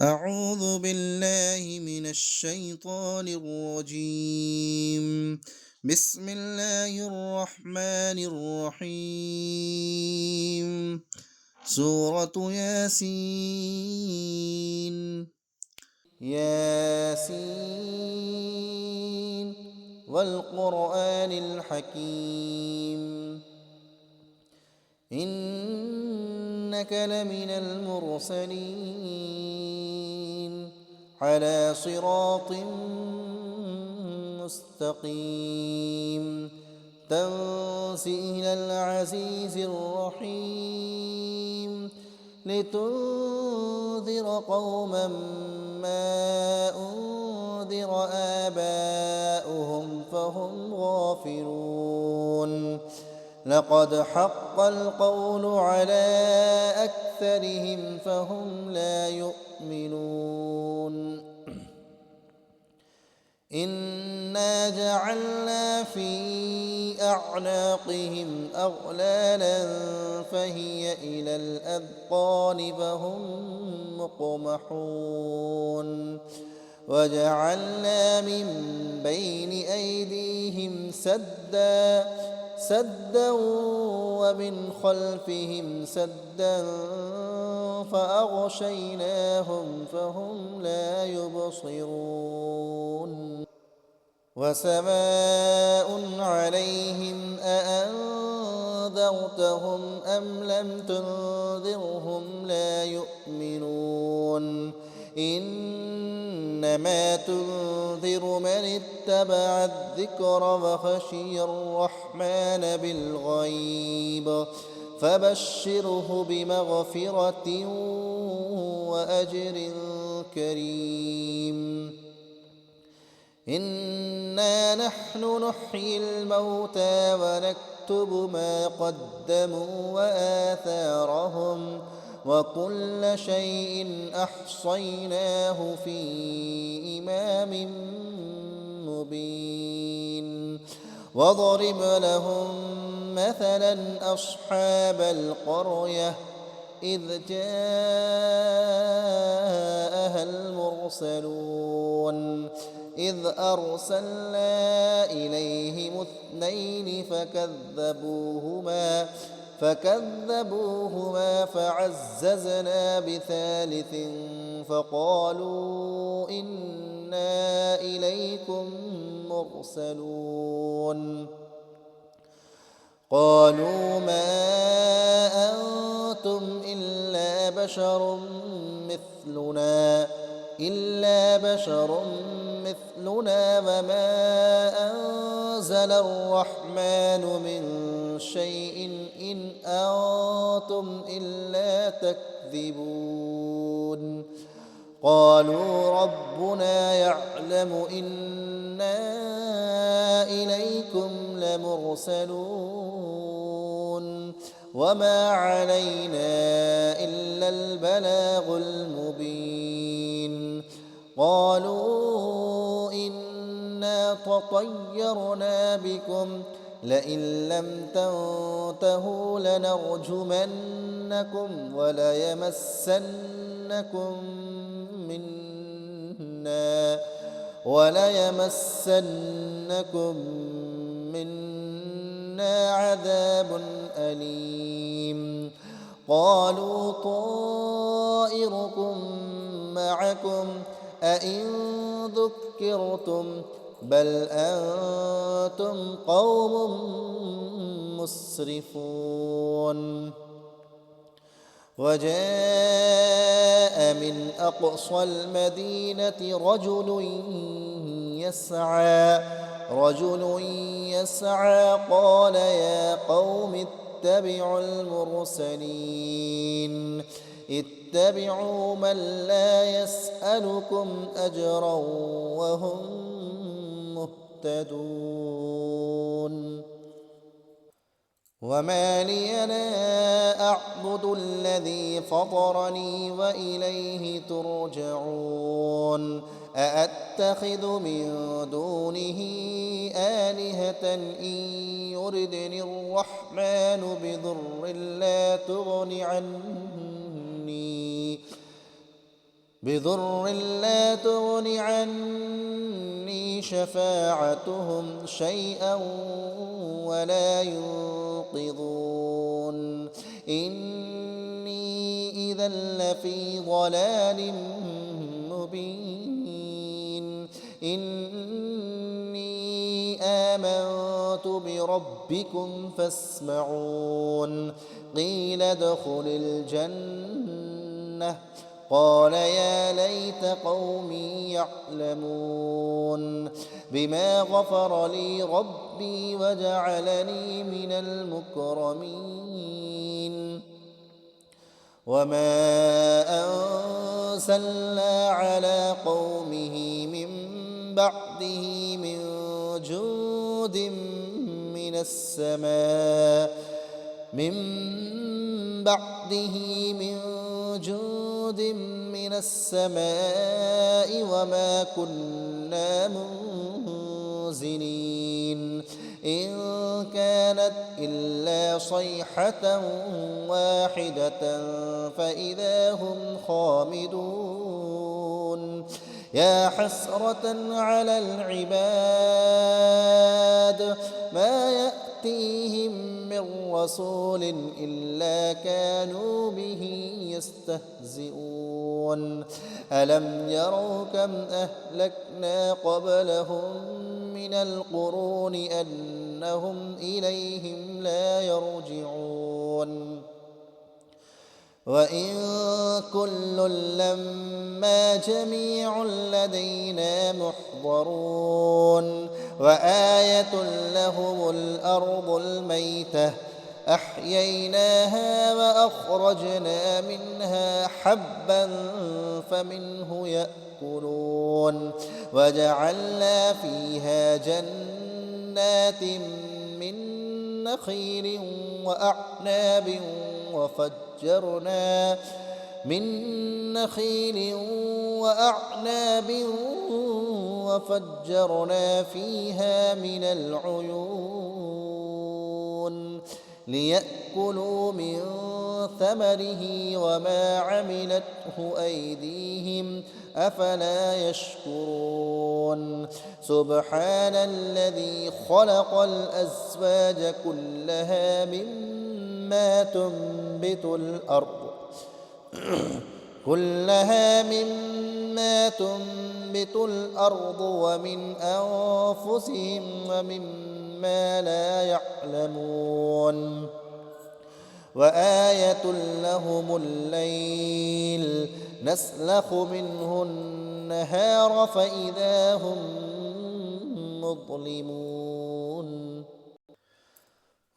أعوذ بالله من الشيطان الرجيم. بسم الله الرحمن الرحيم. سورة ياسين. ياسين والقرآن الحكيم، إنك لمن المرسلين على صراط مستقيم. تنزيل العزيز الرحيم، لتنذر قوما ما أنذر آباؤهم فهم غافلون. لقد حق القول على أكثرهم فهم لا يؤمنون. إنا جعلنا في أعناقهم أغلالا فهي إلى الأذقان فهم مقمحون. وجعلنا من بين أيديهم سدا ومن خلفهم سدا فأغشيناهم فهم لا يبصرون. وسواء عليهم أأنذرتهم أم لم تنذرهم لا يؤمنون. إنما تنذر من اتبع الذكر وخشي الرحمن بالغيب، فبشره بمغفرة وأجر كريم. إنا نحن نحيي الموتى ونكتب ما قدموا وآثارهم، وكل شيء أحصيناه في إمام مبين. واضرب لهم مثلا أصحاب القرية إذ جاءها المرسلون، إذ أرسلنا إليهم اثنين فكذبوهما فعززنا بثالث فقالوا إنا إليكم مرسلون. قالوا ما أنتم إلا بشر مثلنا وما أنزل الرحمن من شيء إن أنتم إلا تكذبون. قالوا ربنا يعلم إنا إليكم لمرسلون وما علينا إلا البلاغ المبين. قالوا إنا تطيرنا بكم لئن لم تنتهوا لنرجمنكم وليمسنكم منا عذاب أليم. قالوا طائركم معكم أئن ذكرتم بل أنتم قوم مسرفون. وجاء من أقصى المدينة رجل يسعى قال يا قوم اتبعوا من لا يسألكم أجرا وهم مهتدون. وما لي لا أعبد الذي فطرني وإليه ترجعون. أأتخذ من دونه آلهة إن يردني الرحمن بضر بضر لا تغن عني شفاعتهم شيئا ولا ينقذون إني إذا لفي ضلال مبين إني آمنت بربكم فاسمعون قيل ادخل الجنة قال يا ليت قومي يعلمون بما غفر لي ربي وجعلني من المكرمين وما أنزلنا على قومه من بعده من جود من السماء وما كنا منزلين إن كانت إلا صيحة واحدة فإذا هم خامدون يا حسرة على العباد ما يأتيهم من رسول إلا كانوا به يستهزئون ألم يروا كم أهلكنا قبلهم من القرون أنهم إليهم لا يرجعون وإن كل لما جميع لدينا محضرون وآية لهم الأرض الميتة أحييناها وأخرجنا منها حبا فمنه يأكلون وجعلنا فيها جنات من نخيل وأعناب وفجرنا فيها من العيون ليأكلوا من ثمره وما عملته أيديهم أفلا يشكرون سبحان الذي خلق الأزواج كلها مما تنبت الأرض ومن أنفسهم ومما لا يعلمون وآية لهم الليل نسلخ منه النهار فإذا هم مظلمون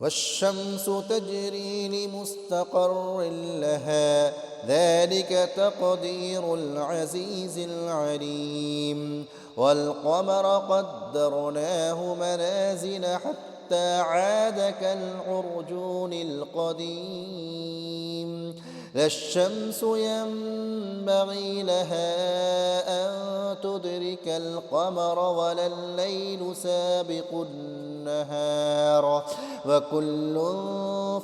والشمس تجري لمستقر لها ذلك تقدير العزيز العليم والقمر قدرناه منازل حتى عاد كالعرجون القديم لا الشمس ينبغي لها أن تدرك القمر ولا الليل سابق النهار وكل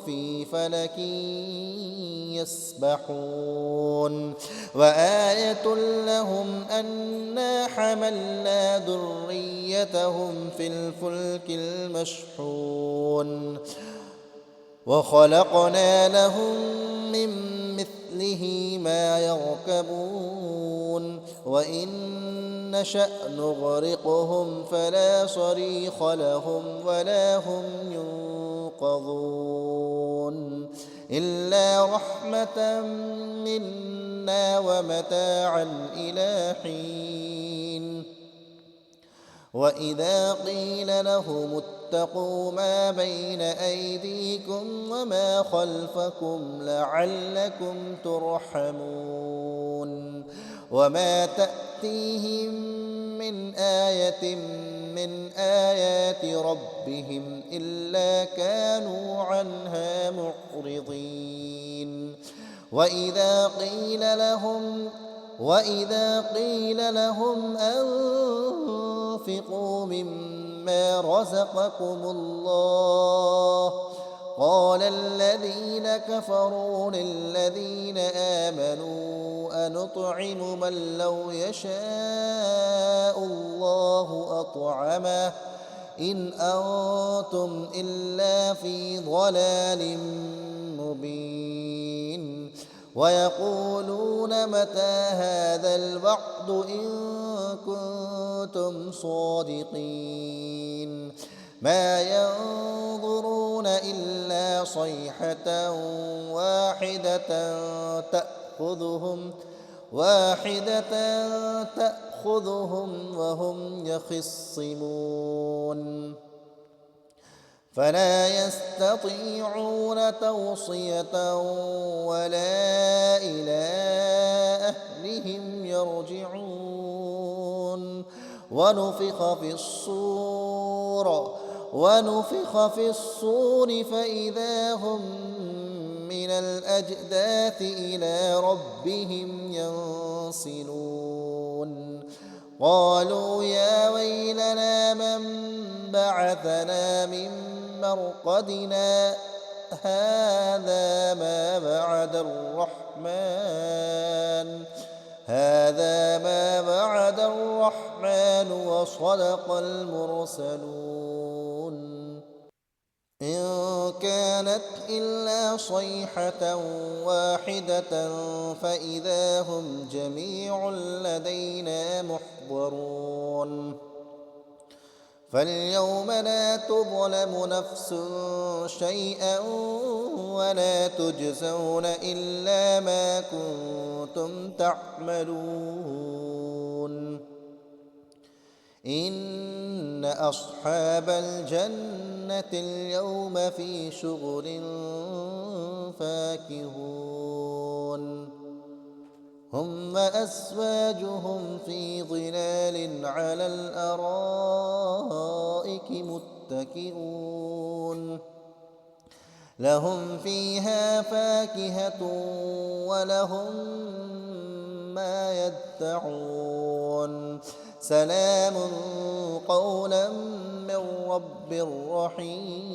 في فلك يسبحون وآية لهم أنا حملنا ذريتهم في الفلك المشحون وخلقنا لهم من مثله ما يركبون وإن نشأ نغرقهم فلا صريخ لهم ولا هم ينقذون إلا رحمة منا ومتاعا إلى حين وإذا قيل لهم اتقوا ما بين أيديكم وما خلفكم لعلكم ترحمون وما تأتيهم من آية من آيات ربهم إلا كانوا عنها معرضين وإذا قيل لهم أنفقوا مما رزقكم الله قال الذين كفروا للذين آمنوا أنطعم من لو يشاء الله أطعمه إن أنتم إلا في ضلال مبين ويقولون متى هذا الوعد إن كنتم صادقين ما ينظرون إلا صيحة تأخذهم وهم يخصمون فلا يستطيعون توصية ولا إلى أهلهم يرجعون ونفخ في الصور فإذا هم من الأجداث إلى ربهم ينسلون قالوا يا ويلنا من بعثنا من مرقدنا هذا ما وعد الرحمن وصدق المرسلون إن كانت إلا صيحة واحدة فإذا هم جميع لدينا محضرون فاليوم لا تظلم نفس شيئا ولا تجزون إلا ما كنتم تعملون إن أصحاب الجنة اليوم في شغل فاكهون هم وأزواجهم في ظلال على الأرائك متكئون لهم فيها فاكهة ولهم ما يدعون سلام قولا من رب رحيم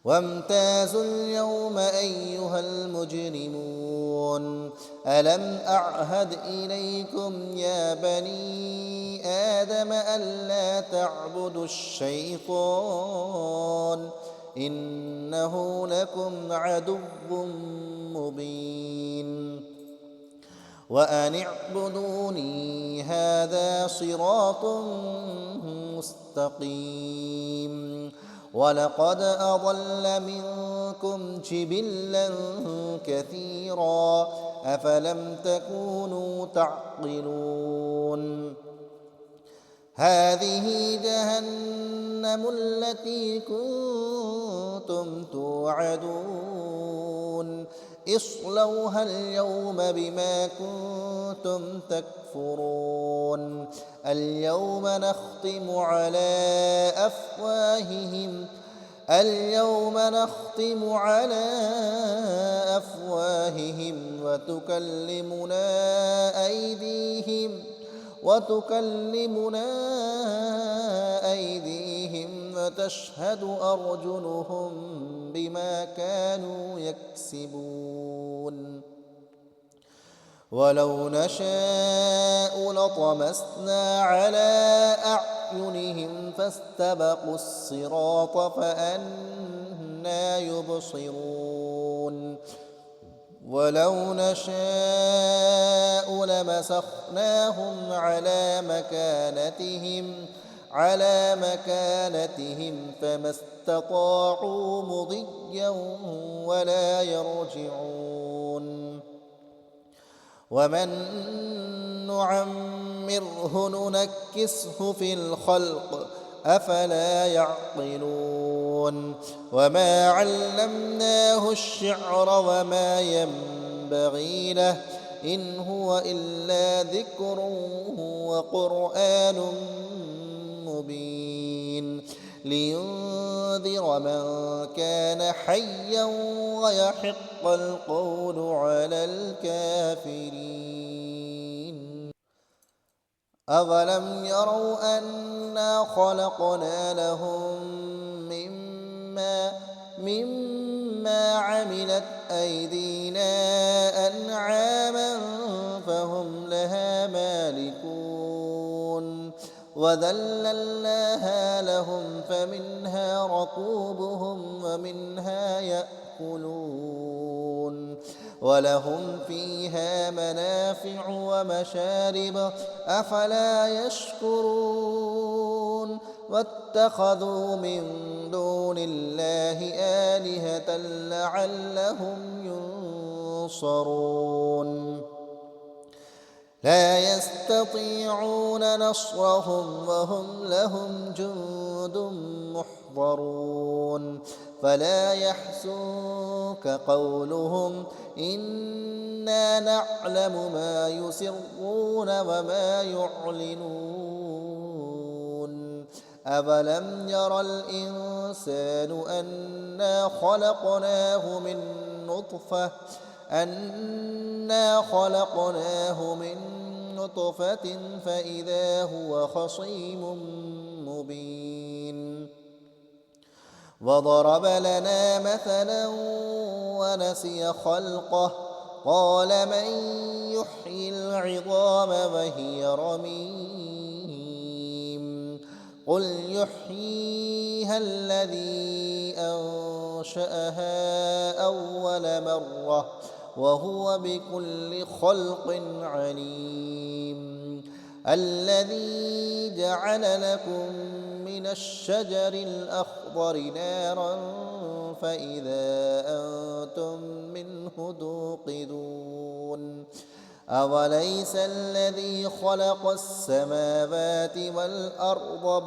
وامتازوا اليوم أيها المجرمون ألم أعهد إليكم يا بني آدم ألا تعبدوا الشيطان إنه لكم عدو مبين وأن اعبدوني هذا صراط مستقيم ولقد أضل منكم جبلا كثيرا أفلم تكونوا تعقلون هذه جهنم التي كنتم توعدون اصلوها اليوم بما كنتم تكفرون اليوم نختم على أفواههم وتكلمنا أيديهم وتشهد أرجلهم بما كانوا يكسبون ولو نشاء لطمسنا على أعينهم فاستبقوا الصراط فأنى يبصرون ولو نشاء لمسخناهم على مكانتهم فما استطاعوا مضيا ولا يرجعون ومن نعمره ننكسه في الخلق أفلا يعقلون وما علمناه الشعر وما ينبغي له إن هو إلا ذكر وقرآن مبين لينذر من كان حيا ويحق القول على الكافرين أولم يروا أنا خلقنا لهم مما مما عملت أيدينا أنعاما فهم لها مالكون وذللناها لهم فمنها ركوبهم ومنها يأكلون ولهم فيها منافع ومشارب أفلا يشكرون واتخذوا من دون الله آلهة لعلهم ينصرون لا يستطيعون نصرهم وهم لهم جند محضرون فلا يحزنك قولهم إنا نعلم ما يسرون وما يعلنون أفلم ير الإنسان أنا خلقناه من نطفة فإذا هو خصيم مبين وضرب لنا مثلا ونسي خلقه قال من يحيي العظام وهي رميم قل يحييها الذي أنشأها أول مرة وهو بكل خلق عليم الذي جعل لكم من الشجر الأخضر نارا فإذا أنتم منه توقدون أوليس الذي خلق السماوات والأرض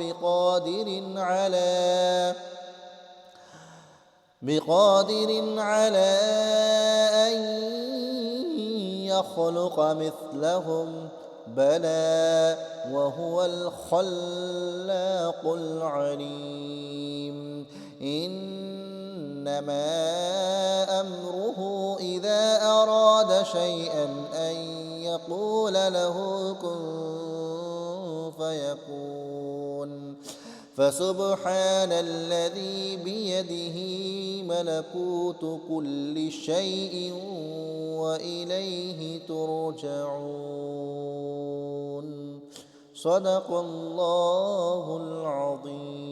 بقادر على أن يخلق مثلهم بلى وهو الخلاق العليم إنما أمره إذا أراد شيئا أن يقول له كن فيكون فسبحان الذي بيده ملكوت كل شيء وإليه ترجعون صدق الله العظيم.